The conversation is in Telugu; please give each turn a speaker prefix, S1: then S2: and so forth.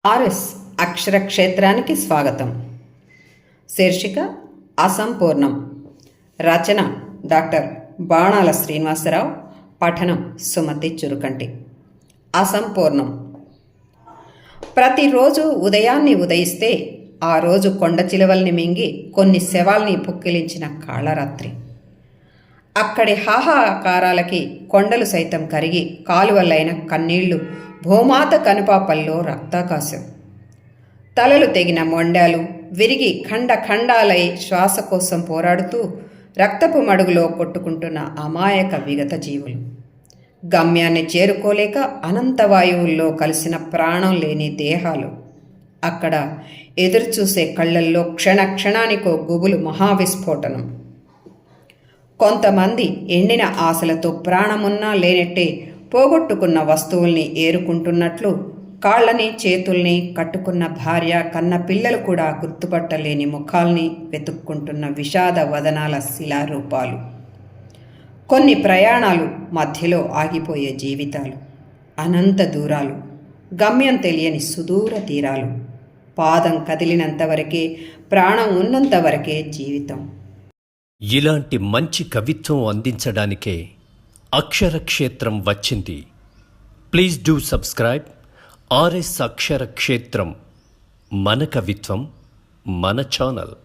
S1: ఆర్ఎస్ అక్షర క్షేత్రానికి స్వాగతం. శీర్షిక అసంపూర్ణం. రచన డాక్టర్ బాణాల శ్రీనివాసరావు. పఠనం సుమతి చురుకంటి. అసంపూర్ణం. ప్రతిరోజు ఉదయాన్ని ఉదయిస్తే ఆ రోజు కొండ చిలువల్ని మింగి కొన్ని శవాల్ని పుక్కిలించిన కాళరాత్రి. అక్కడి హాహాకారాలకి కొండలు సైతం కరిగి కాలువలైన కన్నీళ్లు, భూమాత కనుపాపల్లో రక్తాకాశం. తలలు తెగిన మొండాలు విరిగి ఖండాలై శ్వాస కోసం పోరాడుతూ రక్తపు మడుగులో కొట్టుకుంటున్న అమాయక విగత జీవులు. గమ్యాన్ని చేరుకోలేక అనంతవాయువుల్లో కలిసిన ప్రాణం లేని దేహాలు. అక్కడ ఎదురుచూసే కళ్ళల్లో క్షణానికో గుబులు మహావిస్ఫోటనం. కొంతమంది ఎండిన ఆశలతో ప్రాణమున్నా లేనట్టే పోగొట్టుకున్న వస్తువుల్ని ఏరుకుంటున్నట్లు కాళ్ళని చేతుల్ని కట్టుకున్న భార్య, కన్న పిల్లలు కూడా గుర్తుపట్టలేని ముఖాల్ని వెతుక్కుంటున్న విషాద వదనాల శిలారూపాలు. కొన్ని ప్రయాణాలు మధ్యలో ఆగిపోయే జీవితాలు. అనంత దూరాలు, గమ్యం తెలియని సుదూర తీరాలు. పాదం కదిలినంతవరకే, ప్రాణం ఉన్నంతవరకే జీవితం.
S2: ఇలాంటి మంచి కవిత్వం అందించడానికే అక్షర క్షేత్రం వచ్చింది. ప్లీజ్ డూ సబ్స్క్రైబ్ ఆర్ఎస్ అక్షర క్షేత్రం. మన కవిత్వం మన ఛానల్.